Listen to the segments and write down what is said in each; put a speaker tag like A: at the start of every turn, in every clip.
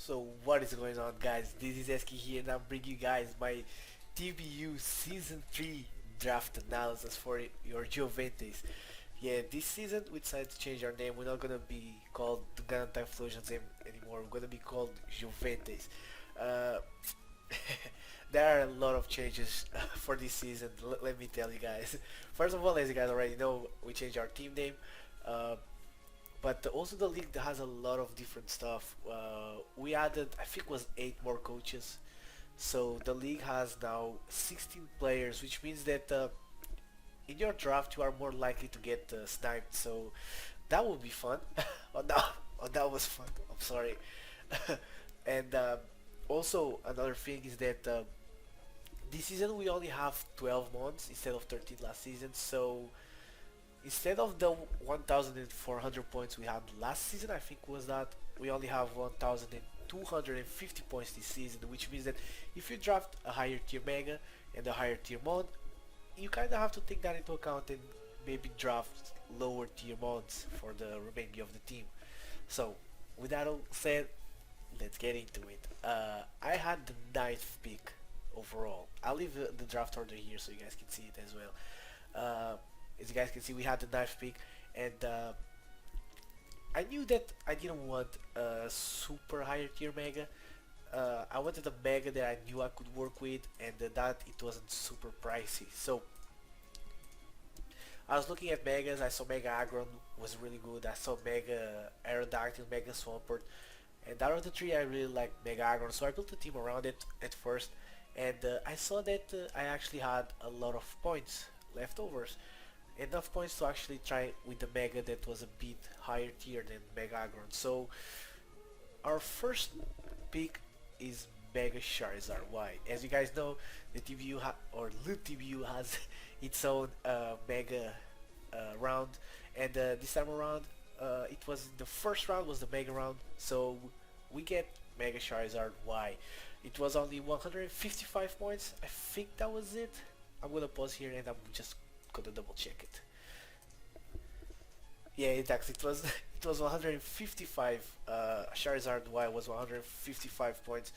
A: So what is going on, guys? This is Eski here and I'm bringing you guys my TBU Season 3 Draft Analysis for your Juventus. Yeah, this season we decided to change our name. We're not gonna be called the Untitled Chapter anymore. We're gonna be called Juventus. Uh, there are a lot of changes for this season. Let me tell you guys. First of all, as you guys already know, we changed our team name. Uh, but also the league has a lot of different stuff. We added, I think, it was 8 more coaches. So the league has now 16 players, which means that in your draft you are more likely to get sniped. So that will be fun. Oh no, oh that was fun. I'm sorry. And also another thing is that this season we only have 12 months instead of 13 last season. So instead of the 1,400 points we had last season, I think was that we only have 1,250 points this season, which means that if you draft a higher tier Mega and a higher tier Mod, you kind of have to take that into account and maybe draft lower tier mods for the remaining of the team. So, with that all said, let's get into it. I had the ninth pick overall. I'll leave the draft order here so you guys can see it as well. As you guys can see, we had the ninth pick, and I knew that I didn't want a super higher tier Mega. I wanted a Mega that I knew I could work with, and that it wasn't super pricey. So I was looking at Megas. I saw Mega Agron was really good. I saw Mega Aerodactyl, Mega Swampert, and out of the three, I really liked Mega Agron. So I built a team around it at first, and I saw that I actually had a lot of points leftovers, enough points to actually try with the Mega that was a bit higher tier than Mega Agron. So our first pick is Mega Charizard. Why? As you guys know, the TBU or the TBU has its own Mega round, and this time around, it was the first round was the Mega round. So we get Mega Charizard. Why? It was only 155 points. I think that was it. I'm gonna pause here and I'm just gonna double check it. Yeah, it was it was 155. Charizard Y was 155 points,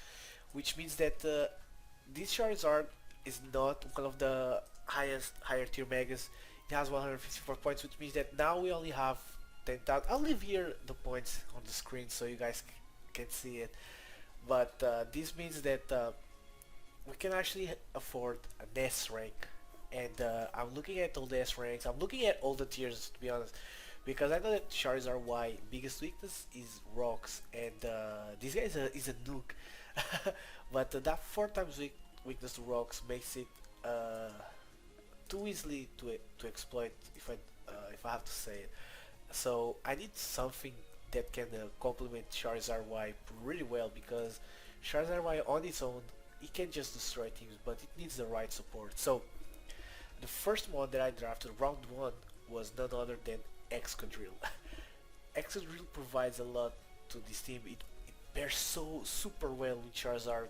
A: which means that this Charizard is not one of the highest higher tier megas. It has 154 points, which means that now we only have 10,000. I'll leave here the points on the screen so you guys can see it. But this means that we can actually afford an S rank, and I'm looking at all the S ranks. I'm looking at all the tiers, to be honest, because I know that Charizard Y biggest weakness is rocks, and this guy is a nuke. But that 4 times weakness to rocks makes it too easily to exploit, if I have to say it. So I need something that can complement Charizard Y really well, because Charizard Y on its own, it can just destroy teams, but it needs the right support. So the first one that I drafted round 1 was none other than Excadrill. Excadrill provides a lot to this team. It pairs so super well with Charizard,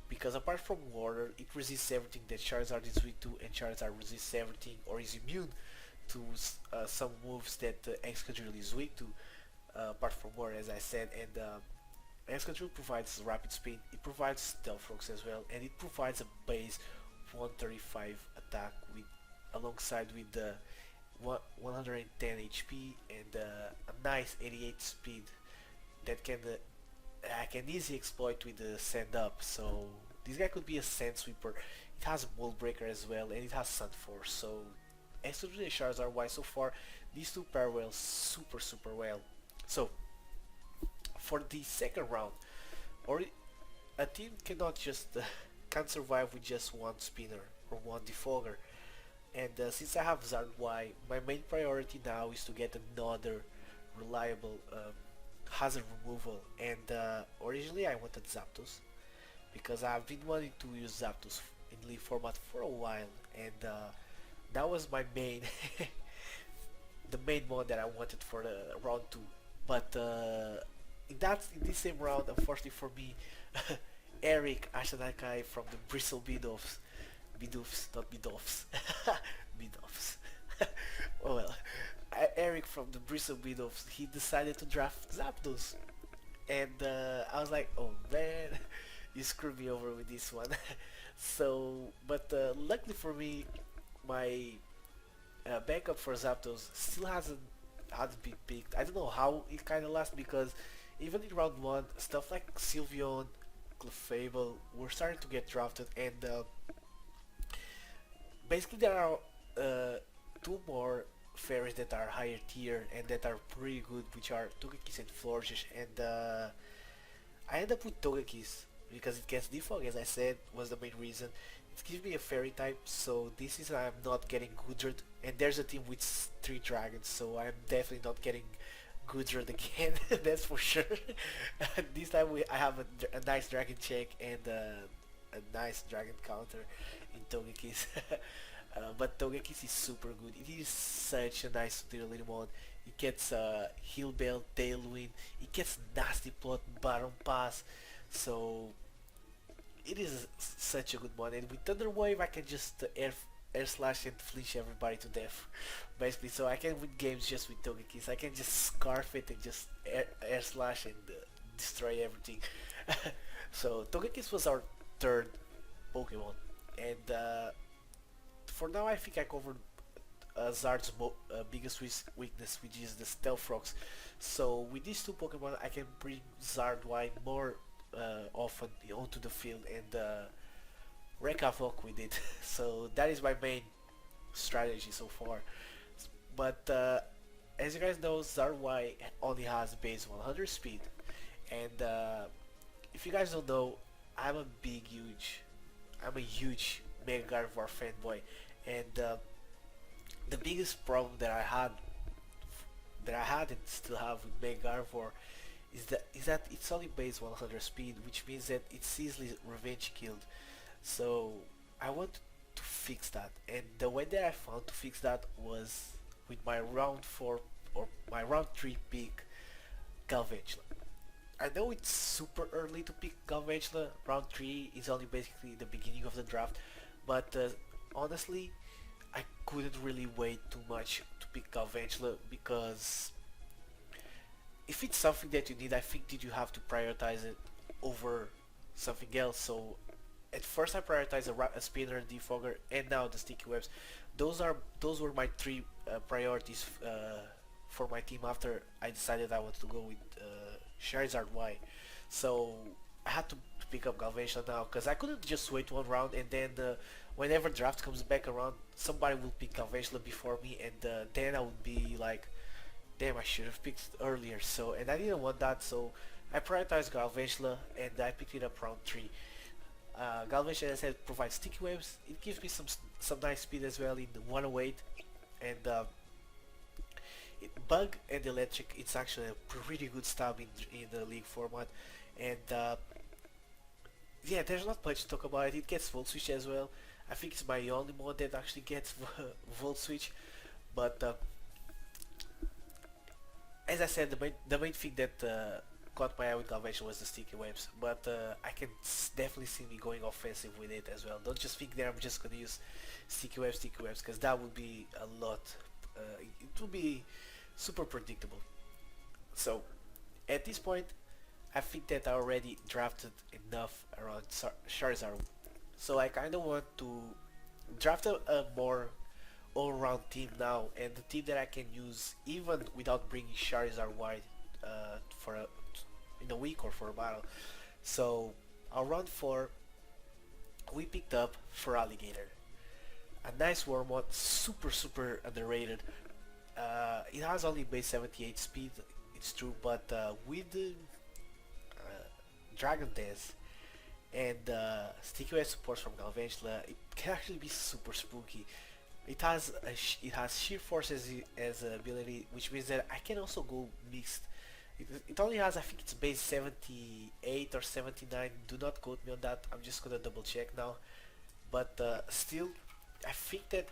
A: because apart from water, it resists everything that Charizard is weak to, and Charizard resists everything or is immune to some moves that Excadrill is weak to, apart from water, as I said. And Excadrill provides rapid speed, it provides stealth rocks as well, and it provides a base 135 attack with alongside with the 110 HP and a nice 88 speed that I can easily exploit with the send up. So this guy could be a sand sweeper. It has mold breaker as well, and it has sun force. So Excadrill and Charizard Y, so far these two pair well super well. So for the second round, or a team cannot just can't survive with just one spinner or one defogger. And since I have Zard Y, my main priority now is to get another reliable hazard removal. And originally I wanted Zapdos, because I've been wanting to use Zapdos in League format for a while, and that was my main the main one that I wanted for the round 2. But in this same round, unfortunately for me, Eric Ashanakai from the Bristle Bidooffs, not Bidoffs, Bidoffs. Oh well, Eric from the Bristle Bidooffs, he decided to draft Zapdos. and I was like, oh man, you screwed me over with this one. So, but luckily for me, my backup for Zapdos still hasn't been picked. I don't know how it kind of lasts because even in round one, stuff like Sylveon, Clefable were starting to get drafted, and basically there are two more fairies that are higher tier and that are pretty good, which are Togekiss and Florges, and I end up with Togekiss because it gets defog, as I said, was the main reason. It gives me a fairy type, so this is I'm not getting Gudrun, and there's a team with three dragons, so I'm definitely not getting Gudrun again, that's for sure. This time I have a nice dragon check and a nice dragon counter in Togekiss. But Togekiss is super good. It is such a nice utility mod. It gets Heal Bell, Tailwind, it gets Nasty Plot, Baron Pass, so it is such a good mod. And with Thunder Wave I can just air slash and flinch everybody to death, basically. So I can win games just with Togekiss. I can just scarf it and just air slash and destroy everything. So Togekiss was our third Pokemon, and for now I think I covered Zard's biggest weakness, which is the Stealth Rocks. So with these two Pokemon, I can bring Zard wide more often onto the field and wreak havoc with it. So that is my main strategy so far. But as you guys know, Zard Y only has base 100 speed, and if you guys don't know, I'm a huge Mega Gardevoir fanboy, and the biggest problem that I had and still have with Mega Gardevoir is that it's only base 100 speed, which means that it's easily revenge killed. So I want to fix that, and the way that I found to fix that was with my round 4 or my round 3 pick, Galvantula. I know it's super early to pick Galvantula. Round 3 is only basically the beginning of the draft, but honestly, I couldn't really wait too much to pick Galvantula because if it's something that you need, I think that you have to prioritize it over something else. So at first I prioritized a spinner, defogger, and now the sticky webs. Those were my three priorities for my team after I decided I wanted to go with Charizard Y. So I had to pick up Galvantula now because I couldn't just wait one round and then whenever draft comes back around, somebody will pick Galvantula before me, and then I would be like, damn, I should have picked earlier. So, and I didn't want that, so I prioritized Galvantula and I picked it up round 3. Galvantula, as I said, provides sticky waves. It gives me some nice speed as well in 108, and Bug and Electric, it's actually a pretty good stab in the league format, and yeah, there's not much to talk about it. It gets Volt Switch as well. I think it's my only mod that actually gets Volt Switch, but as I said, the main thing that caught my eye with Galvantula was the sticky webs, but I can definitely see me going offensive with it as well. Don't just think that I'm just gonna use sticky webs, because that would be a lot. It would be super predictable. So at this point, I think that I already drafted enough around Charizard. So I kind of want to draft a more all-round team now, and the team that I can use even without bringing Charizard wide in a week or for a battle. So our round 4, we picked up for Alligator, a nice Wormhole, super underrated. It has only base 78 speed, it's true, but with the Dragon Dance and sticky web supports from Galvantula, it can actually be super spooky. It has sheer force as an ability, which means that I can also go mixed. It only has, I think it's base 78 or 79. Do not quote me on that. I'm just gonna double check now. But still, I think that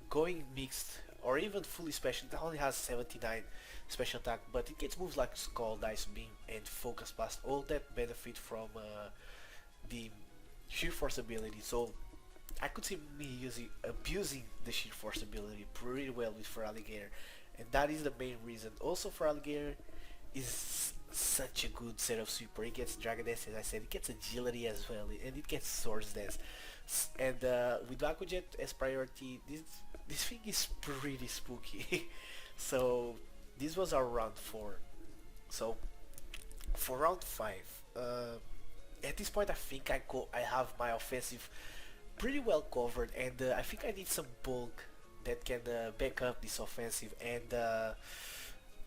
A: going mixed or even fully special, it only has 79 special attack, but it gets moves like Scald, Ice Beam, and Focus Blast. All that benefit from the sheer force ability. So I could see me abusing the sheer force ability pretty well with Feraligatr, and that is the main reason. Also, Feraligatr is such a good set of sweeper. It gets Dragon Dance, as I said, it gets agility as well, and it gets Swords Dance. And with Aquajet as priority, this thing is pretty spooky. So this was our round 4. So for round 5, at this point I think I have my offensive pretty well covered, and I think I need some bulk that can back up this offensive, and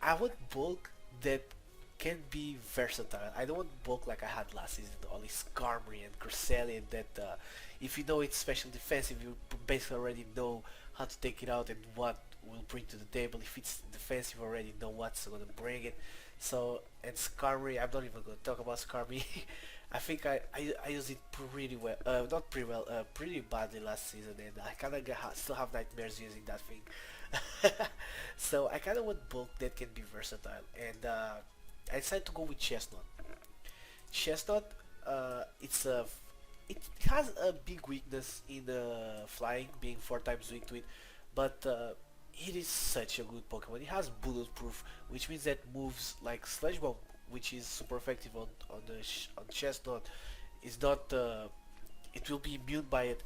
A: I want bulk that can be versatile. I don't want bulk like I had last season, only Skarmory and Cresselia that if you know it's special defensive, you basically already know how to take it out and what will bring to the table. If it's defensive, you already know what's going to bring it. So, and Skarmory, I'm not even going to talk about Skarmory. I think I used it pretty well, not pretty well, pretty badly last season, and I kind of still have nightmares using that thing. So I kind of want bulk that can be versatile, and I decided to go with Chestnut. Chestnut, it has a big weakness in flying, being 4 times weak to it, but it is such a good Pokemon. It has bulletproof, which means that moves like Sludge Bomb, which is super effective on Chestnut, is not. It will be immune by it.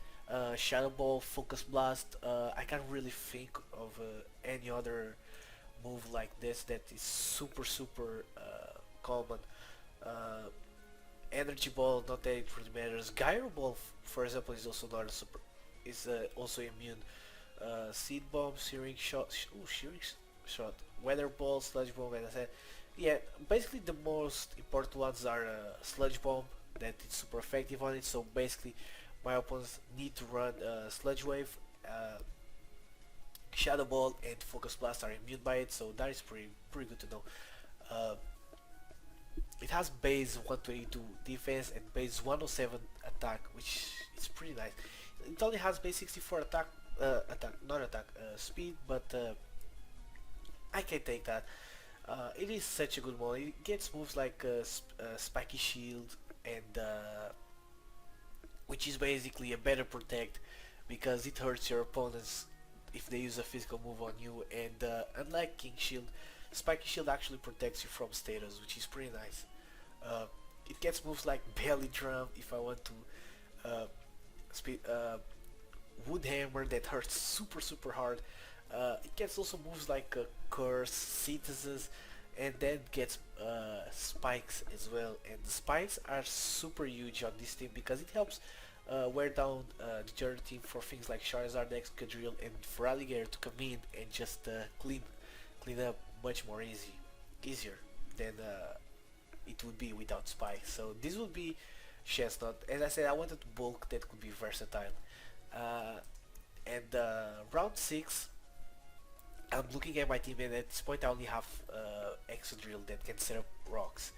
A: Shadow Ball, Focus Blast. I can't really think of any other move like this that is super common. Uh, Energy Ball, not that it really matters. Gyro Ball, for example, is also not a super. Is also immune. Seed Bomb, Searing Shot. Searing Shot. Weather Ball, Sludge Bomb, as I said. Yeah, basically the most important ones are Sludge Bomb, that it's super effective on it. So basically, my opponents need to run Sludge Wave. Shadow Ball and Focus Blast are immune by it, so that is pretty good to know. Uh, it has base 122 defense and base 107 attack, which is pretty nice. It only has base 64 speed, but I can take that. It is such a good model. It gets moves like Spiky Shield, and which is basically a better protect because it hurts your opponents if they use a physical move on you. And unlike King Shield, Spiky Shield actually protects you from status, which is pretty nice. Uh, it gets moves like Belly Drum if I want to speed. Wood Hammer that hurts super hard. It gets also moves like Curse, Synthesis, and then gets Spikes as well. And the Spikes are super huge on this team because it helps wear down the other team for things like Charizard, Excadrill, and for Alligator to come in and just clean up much more easier than it would be without Spikes. So this would be Chestnut. As I said, I wanted bulk that could be versatile. Uh, and round 6, I'm looking at my team, and at this point I only have Excadrill that can set up rocks,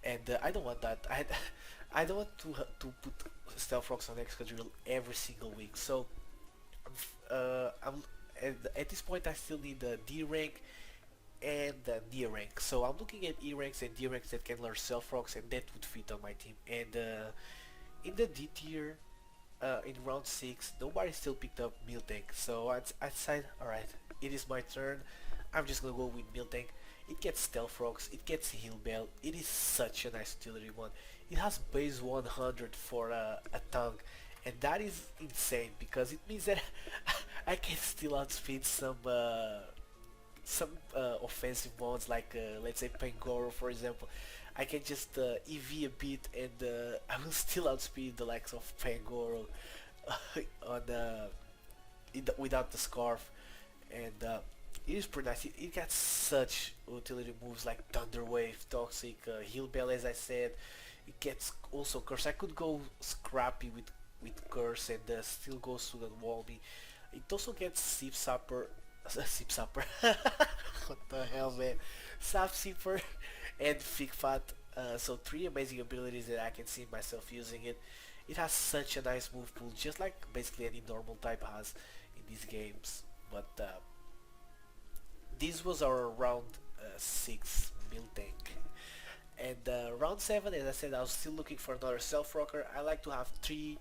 A: and I don't want that. I don't want to put stealth rocks on Excadrill every single week. So I'm at this point I still need the D rank and the D rank. So I'm looking at E ranks and D ranks that can learn stealth rocks, and that would fit on my team. And in the D tier, in round 6, nobody still picked up Miltank, so I decided, alright, it is my turn. I'm just gonna go with Miltank. It gets Stealth Rocks, it gets Heal Bell. It is such a nice utility one. It has base 100 for a tongue, and that is insane because it means that I can still outspeed some offensive ones like let's say Pangoro, for example. I can just EV a bit, and I will still outspeed the likes of Pangoro on without the scarf, and it is pretty nice. It got such utility moves like Thunder Wave, Toxic, Heal Bell, as I said. It gets also Curse. I could go Scrappy with Curse and still go Student Wall me. It also gets Sip Sapper, Sip Sapper. What the hell, man? Sap Sipper and Fig Fat. So 3 amazing abilities that I can see myself using it. It has such a nice move pool, just like basically any normal type has in these games. But this was our round 6 Miltank. And round 7, as I said, I was still looking for another Self Rocker. I like to have 3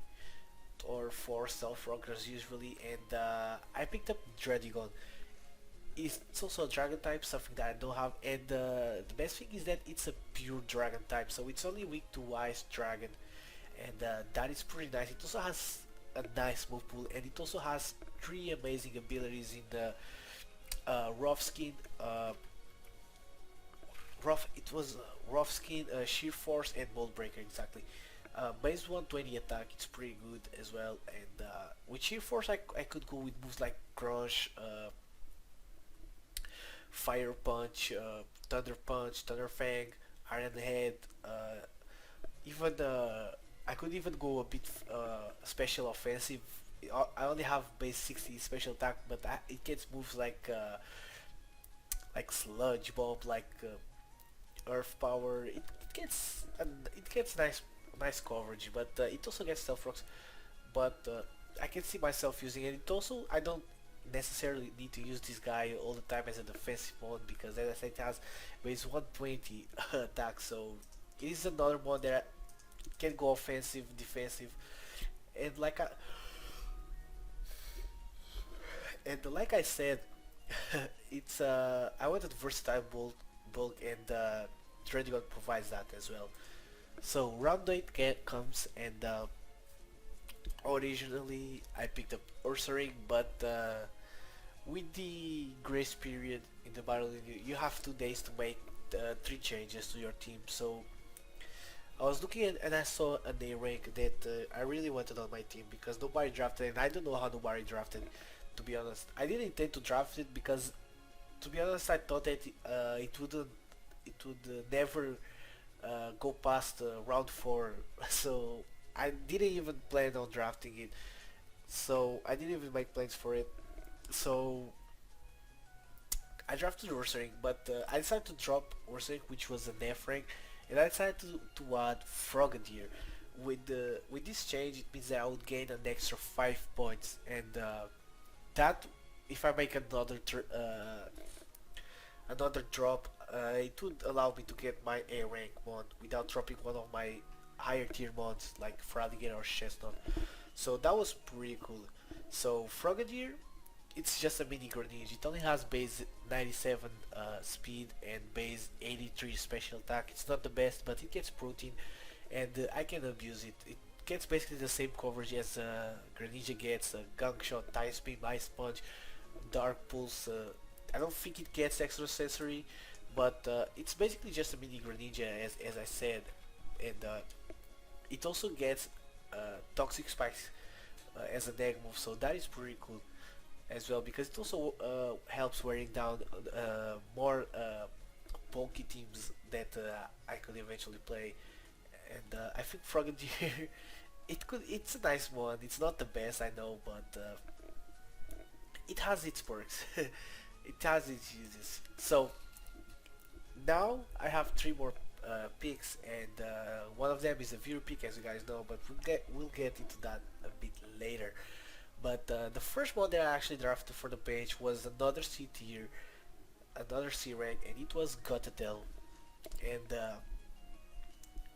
A: or 4 Self Rockers usually, and I picked up Dredigon. it's also a dragon type, something that I don't have, and the best thing is that it's a pure dragon type, so it's only weak to ice dragon, and that is pretty nice. It also has a nice move pool, and it also has three amazing abilities in the rough skin. Rough skin, sheer force, and mold breaker exactly. Base 120 attack, it's pretty good as well, and with sheer force I could go with moves like crush, fire punch, thunder fang, iron head, even I could even go a bit special offensive. I only have base 60 special attack, but it gets moves like sludge bomb, like earth power. It gets nice coverage, but it also gets stealth rocks. But I can see myself using it. It also I don't necessarily need to use this guy all the time as a defensive mod because as I said it has base 120 attack, so it is another mod that can go offensive, defensive, and like I said, it's I wanted versatile bulk, and Dreadnought provides that as well. So round 8 comes, and originally I picked up Ursaring, but with the grace period in the battle, you have 2 days to make 3 changes to your team. So I was looking at and I saw an A rank that I really wanted on my team because nobody drafted, and I don't know how nobody drafted. To be honest, I didn't intend to draft it because, to be honest, I thought that it would never go past round 4. So I didn't even plan on drafting it. So I didn't even make plans for it. So I drafted Ursaring, but I decided to drop Ursaring, which was an F rank, and I decided to add Frogadier. With this change, it means that I would gain an extra 5 points, and that if I make another drop, it would allow me to get my A rank mod without dropping one of my higher tier mods like Fraligator or Chestnut. So that was pretty cool. So Frogadier, it's just a mini Greninja. It only has base 97 speed and base 83 special attack. It's not the best, but it gets protein, and I can abuse it. It gets basically the same coverage as Greninja gets: Gunk Shot, Ice Beam, Ice Punch, Dark Pulse. I don't think it gets extra sensory, but it's basically just a mini Greninja, as I said, and it also gets Toxic Spikes as a neg move, so that is pretty cool as well because it also helps wearing down more bulky teams that I could eventually play, and I think Frogadier it's a nice one. It's not the best, I know, but it has its perks. It has its uses. So now I have 3 more picks, and one of them is a viewer pick, as you guys know, but we'll get into that a bit later. But the first one that I actually drafted for the page was another C tier, another C rank, and it was Gotatel. And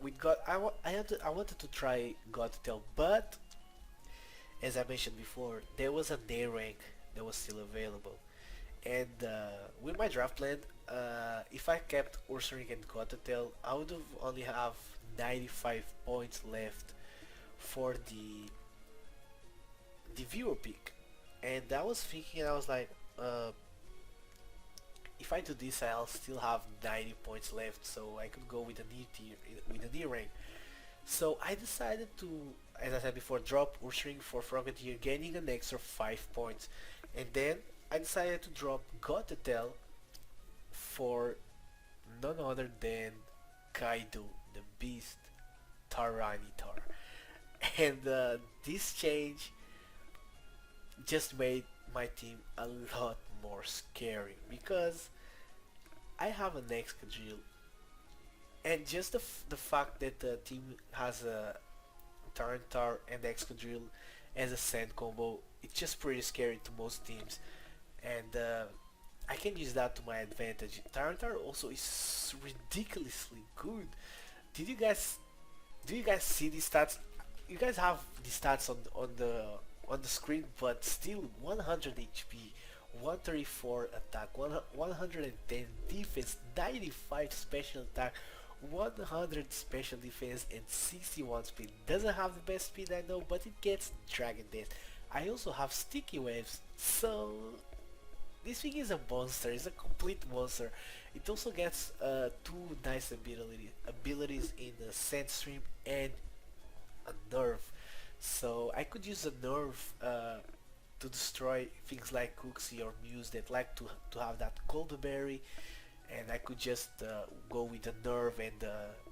A: with God, I wanted to try Gotatel, but as I mentioned before, there was a A rank that was still available. And with my draft plan, if I kept Ursaring and Gotatel, I would have only have 95 points left for the viewer pick. And I was thinking, I was like, if I do this, I'll still have 90 points left, so I could go with a new tier, with a new rank. So I decided to, as I said before, drop Ursaring for Frogadier, gaining an extra 5 points, and then I decided to drop Gotatel for none other than Kaido, the Beast Tyranitar. And this change just made my team a lot more scary because I have an Excadrill, and just the fact that the team has a Tyranitar and Excadrill as a sand combo, it's just pretty scary to most teams, and I can use that to my advantage. Tyranitar also is ridiculously good. Did you guys do you guys see these stats? You guys have the stats on the screen, but still 100 HP, 134 attack, 110 defense, 95 special attack, 100 special defense, and 61 speed. Doesn't have the best speed, I know, but it gets Dragon Dance. I also have sticky waves, so this thing is a monster. It's a complete monster. It also gets two nice abilities in the Sand Stream and a nerve. So I could use a nerve to destroy things like Cooksey or Muse that like to have that cold berry, and I could just go with the nerve, and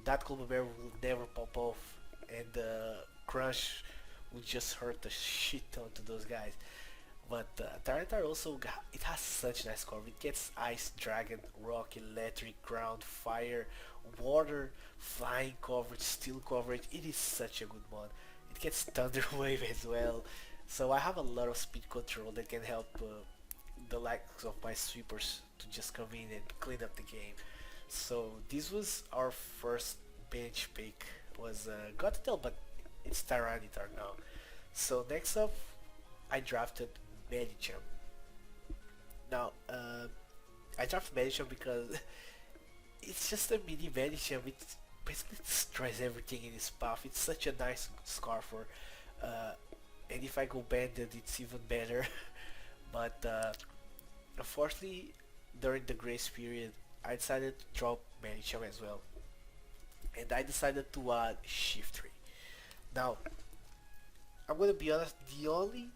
A: that cold berry will never pop off, and Crush will just hurt the shit ton to those guys. But Tyranitar also it has such nice cover. It gets Ice, Dragon, Rock, Electric, Ground, Fire, Water, Flying coverage, Steel coverage. It is such a good mod. It gets Thunder Wave as well. So I have a lot of speed control that can help the likes of my sweepers to just come in and clean up the game. So this was our first bench pick. Was Gothitelle, but it's Tyranitar now. So next up, I drafted Medicham. Now, I drafted Medicham because it's just a mini Medicham. It basically destroys everything in its path. It's such a nice Scarfer. Uh, and if I go banded, it's even better. But unfortunately, during the grace period, I decided to drop Medicham as well. And I decided to add Shift 3. Now, I'm gonna be honest, the only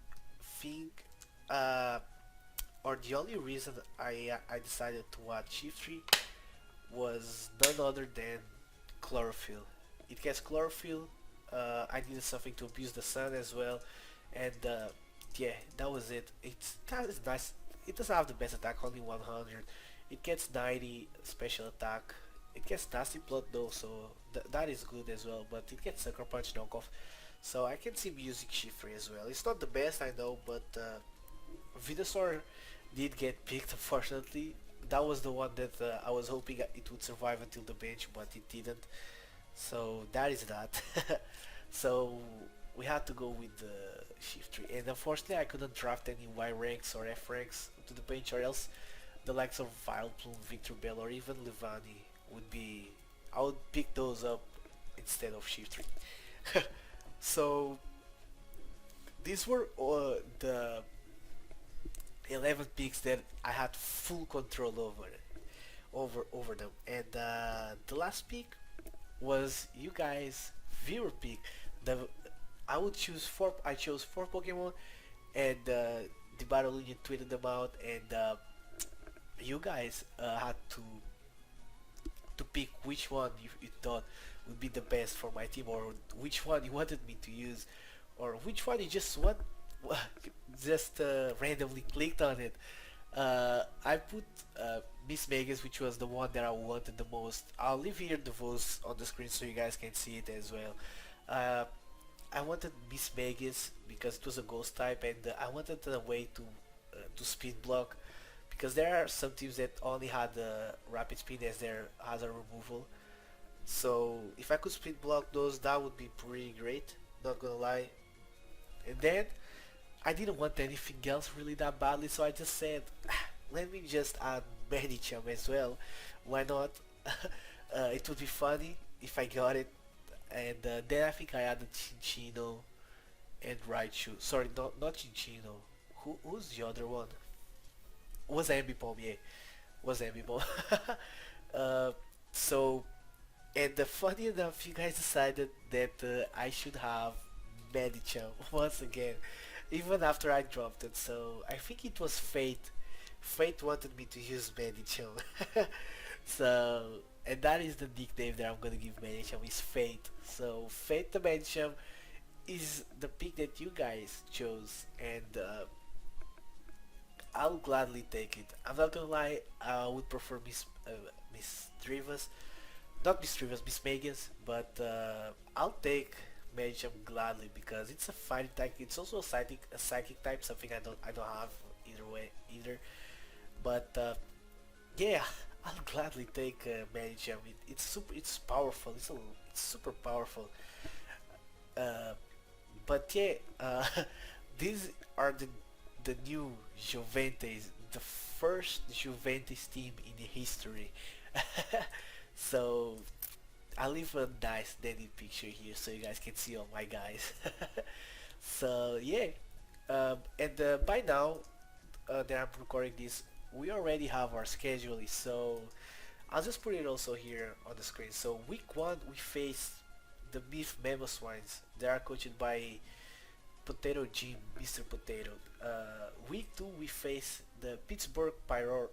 A: thing uh, or the only reason I decided to add Shift 3 was none other than Chlorophyll. It gets Chlorophyll. I needed something to abuse the sun as well, and yeah, that was it. It's nice. It doesn't have the best attack, only 100. It gets 90 special attack. It gets Nasty Blood though, so that is good as well. But it gets Sucker Punch knockoff, so I can see Music Shift 3 as well. It's not the best, I know, but Venusaur did get picked, unfortunately. That was the one that I was hoping it would survive until the bench, but it didn't. So that is that. So we had to go with the Shift 3, and unfortunately I couldn't draft any Y ranks or F ranks to the bench, or else the likes of Vileplume, Victor Bell, or even Levani would be. I would pick those up instead of Shift 3. So these were the 11 picks that I had full control over them, and the last pick was you guys viewer pick. The I chose four Pokemon, and the Battle Union tweeted them out, and you guys had to pick which one you thought would be the best for my team, or which one you wanted me to use, or which one you just want just randomly clicked on it. I put Miss Megas, which was the one that I wanted the most. I'll leave here the votes on the screen so you guys can see it as well. I wanted Miss Megas because it was a ghost type, and I wanted a way to speed block, because there are some teams that only had rapid speed as their hazard removal. So if I could speed block those, that would be pretty great, not gonna lie. And then I didn't want anything else really that badly, so I just said, let me just add Medicham as well. Why not? It would be funny if I got it. And then I think I added Chinchino and Raichu. Sorry, not Chinchino. Who's the other one? Was Ambipom, yeah. Was Ambipom. uh, so, and funny enough, you guys decided that I should have Medicham once again, even after I dropped it. So I think it was Fate. Fate wanted me to use Medicham. So, and that is the nickname that I'm gonna give Medicham, is Fate. So Fate the Medicham is the pick that you guys chose, and I'll gladly take it. I'm not gonna lie, I would prefer Miss Drivas, not Miss Drivas, Miss Megas, but I'll take Medicham gladly because it's a fighting type. It's also a psychic type, something I don't have either way either. But yeah, I'll gladly take Medicham. It's powerful. It's super powerful. Uh, but yeah, these are the new Juventus, the first Juventus team in the history. So I leave a nice dandy picture here so you guys can see all my guys. So yeah, and by now that I'm recording this, we already have our schedule. So I'll just put it also here on the screen. So week one we face the Beef Memo Swines. They are coached by Potato Jim, Mr. Potato. Week two we face the Pittsburgh Pyror.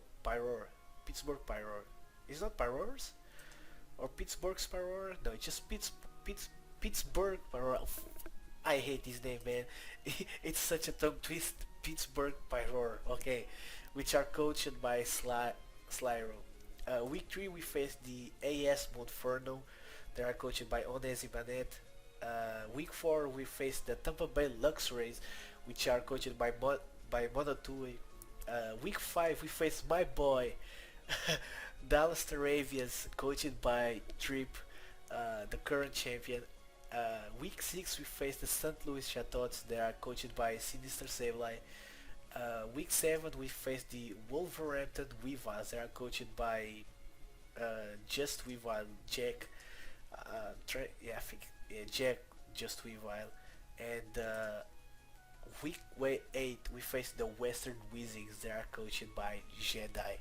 A: Pittsburgh Pyror. It's not Pyrors? Or Pittsburgh's Pyror? No, it's just Pittsburgh Pyror. I hate this name, man. It's such a tongue twist. Pittsburgh Pyror. Okay, which are coached by Slyro. Week 3 we face the AS Monferno. They are coached by Onesi Banet. Week 4 we face the Tampa Bay Luxrays, which are coached by Monotue. Week 5 we face my boy Dallas Taravias, coached by Trip, the current champion. Week 6 we face the St. Louis Chateaux. They are coached by Sinister Sableye. Week 7 we face the Wolverhampton Weavers. They are coached by Just Weavile, Jack. Yeah, I think Jack Just Weavile. And week 8 we face the Western Wizards. They are coached by Jedi.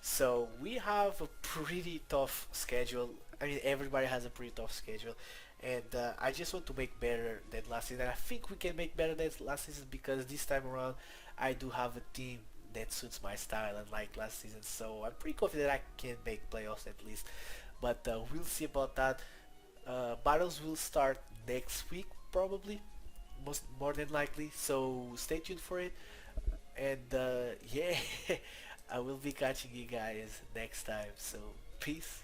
A: So we have a pretty tough schedule. I mean, everybody has a pretty tough schedule, and I just want to make better than last season. I think we can make better than last season because this time around I do have a team that suits my style, unlike last season. So I'm pretty confident I can make playoffs at least. But we'll see about that. Battles will start next week probably, most more than likely. So stay tuned for it. And yeah, I will be catching you guys next time. So peace.